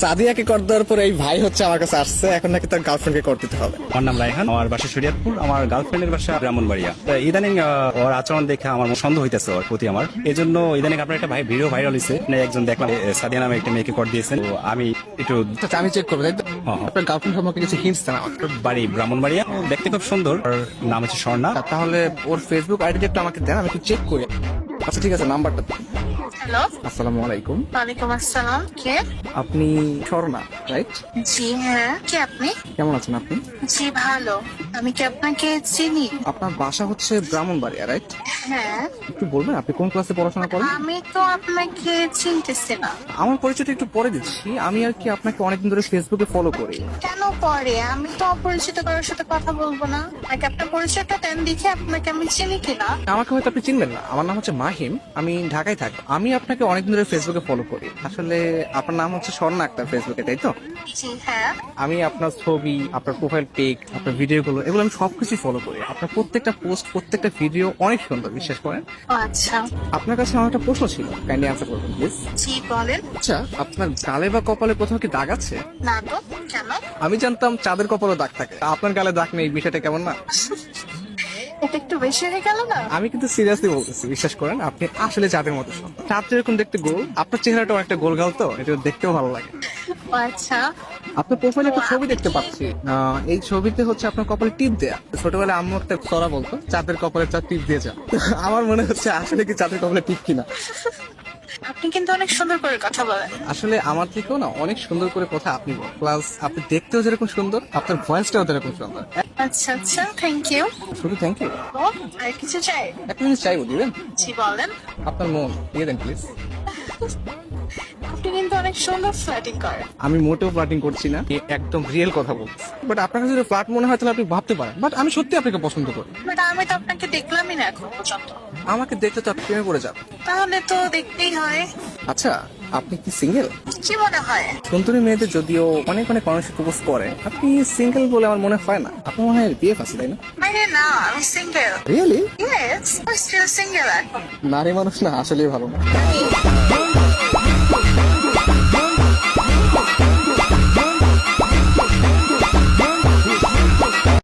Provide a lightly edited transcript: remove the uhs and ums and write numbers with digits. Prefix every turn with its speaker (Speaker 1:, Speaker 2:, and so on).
Speaker 1: সাদিয়াকে কর দেওয়ার পর এই ভাই হচ্ছে আমার কাছে আসছে, এখন নাকি তার গার্লফ্রেন্ডকে কর দিতে হবে।
Speaker 2: আমার নাম রায়হান, আমার বাসা শরীয়তপুর, আমার গার্লফ্রেন্ডের বাসা ব্রাহ্মণবাড়িয়া। তো ইদানিং ওর আচরণ দেখে আমার সন্দেহ হইতেছে ওর প্রতি আমার। এই জন্য ইদানিং আপনার একটা ভিডিও ভাইরাল হয়েছে, একজন দেখলাম সাদিয়া নামে একটা মেয়েকে কর দিয়েছেন। তো আমি একটু
Speaker 1: আচ্ছা, আমি চেক করবো, তাই তো? আপনার গার্লফ্রেন্ড সম্পর্কে কিছু হিন্টস দেন আমাকে।
Speaker 2: বাড়ি ব্রাহ্মণবাড়িয়া, ও দেখতে খুব সুন্দর, ওর নাম হচ্ছে স্বর্ণা।
Speaker 1: তাহলে ওর ফেসবুক আইডিটা একটু আমাকে দেন, আমি একটু চেক করি। আচ্ছা ঠিক আছে, নাম্বারটা দিন।
Speaker 3: হ্যালো,
Speaker 1: আসসালামু আলাইকুম।
Speaker 3: ওয়ালাইকুম আসসালাম। কে?
Speaker 1: আপনি স্বর্ণা, রাইট?
Speaker 3: জি হ্যাঁ, কে আপনি?
Speaker 1: কেমন আছেন আপনি?
Speaker 3: জি ভালো। আমি কি আপনাকে চিনি?
Speaker 1: আপনার বাসা হচ্ছে ব্রাহ্মণবাড়িয়া, রাইট?
Speaker 3: হ্যাঁ,
Speaker 1: একটু বলবেন আপনি কোন ক্লাসে পড়াশোনা করেন?
Speaker 3: আমি তো আপনাকে চিনতেছি না।
Speaker 1: আমার পরিচয়টা একটু পরে দিচ্ছি। আমি আর কি আপনাকে অনেকদিন ধরে ফেসবুকে ফলো করি।
Speaker 3: কেন পরে? আমি তো অপরিচিত কারোর সাথে কথা বলবো না। আগে আপনার পরিচয়টা দেন, দেখে আপনাকে আমি চিনি কিনা।
Speaker 1: আমাকে হয়তো আপনি চিনবেন না, আমার নাম হচ্ছে মাহিম, আমি ঢাকায় থাকি। আমি আপনাকে অনেকদিন ধরে ফেসবুকে ফলো করি। আসলে আপনার নাম হচ্ছে স্বর্ণা আক্তার ফেসবুকে, তাই তো?
Speaker 3: জি হ্যাঁ।
Speaker 1: আমি আপনার ছবি, আপনার প্রোফাইল পিক, আপনার ভিডিওগুলো, এগুলো আমি সবকিছু ফলো করি। আপনার প্রত্যেকটা পোস্ট, প্রত্যেকটা ভিডিও অনেক সুন্দর, বিশ্বাস করেন।
Speaker 3: ও আচ্ছা,
Speaker 1: আপনার কাছে আমার একটা প্রশ্ন ছিল, কাইন্ডলি অ্যান্সার করবেন প্লিজ।
Speaker 3: জি বলেন।
Speaker 1: আচ্ছা, আপনার গালে বা কপালে কোথাও কি দাগ আছে?
Speaker 3: না তো, কেন?
Speaker 1: আমি জানতাম চাঁদের কপালে দাগ থাকে, আপনার গালে দাগ নেই, বিষয়টা কেমন না?
Speaker 3: এটা একটু বেশি হয়ে গেল না?
Speaker 1: আমি কিন্তু সিরিয়াসলি বলতেছি, বিশ্বাস করেন, আপনি আসলে চাঁদের মতো সুন্দর। চাঁদ যেরকম দেখতে গোল, আপনার চেহারাটাও একটা গোল গাল, তো এটা দেখতেও ভালো লাগে।
Speaker 3: ও আচ্ছা,
Speaker 1: আপনার প্রোফাইলে একটা ছবি দেখতে পাচ্ছি। এই ছবিতে হচ্ছে আপনার কপালে টিপ দেয়া। ছোটবেলায় আম্মু একটা সরা বলতো, চাঁদের কপালে চাঁদ টিপ দিয়ে যা। আমার মনে হচ্ছে আসলে কি চাঁদের কপালে টিপ কিনা।
Speaker 3: আপনি কিন্তু অনেক সুন্দর করে কথা বলেন।
Speaker 1: আসলে আমার থেকেও না অনেক সুন্দর করে কথা আপনি বলেন, প্লাস আপনি দেখতেও যেরকম সুন্দর, আপনার ভয়েসটাও যেরকম সুন্দর।
Speaker 3: আচ্ছা আচ্ছা, থ্যাংক ইউ।
Speaker 1: শুধু থ্যাংক ইউ।
Speaker 3: আর কিছু চাই?
Speaker 1: এক মিনিট চাইবো, দিবেন?
Speaker 3: জি বলেন।
Speaker 1: আপনার মন দিয়ে দেন প্লিজ।
Speaker 3: আপনি কিন্তু অনেক সুন্দর ফ্ল্যাটিং করেন।
Speaker 1: আমি মোটেও ফ্লার্টিং করছি না, একদম রিয়েল কথা বলছি। বাট আপনার কাছে যদি ফ্লার্ট মনে হয় তাহলে আপনি ভাবতে পারেন, বাট আমি সত্যি আপনাকে পছন্দ করি।
Speaker 3: বাট আমি তো আপনাকে দেখলামই না এখন পর্যন্ত।
Speaker 1: আমাকে দেখতে তো আপনি প্রেমে পড়ে যাবেন।
Speaker 3: তাহলে তো দেখতেই হয়।
Speaker 1: আচ্ছা, আপনি কি সিঙ্গেল?
Speaker 3: কি মনে হয়?
Speaker 1: সুন্দরী মেয়েদের যদিও অনেক অনেক মানুষ প্রপোজ করে, আপনি সিঙ্গেল বলে আমার মনে হয় না। আপনার মনে হয় বিয়ে আছে, তাই না?
Speaker 3: আরে না, আমি single.
Speaker 1: Really?
Speaker 3: Yes, I still single এখন।
Speaker 1: নারী মানুষ না আসলেই ভালো না।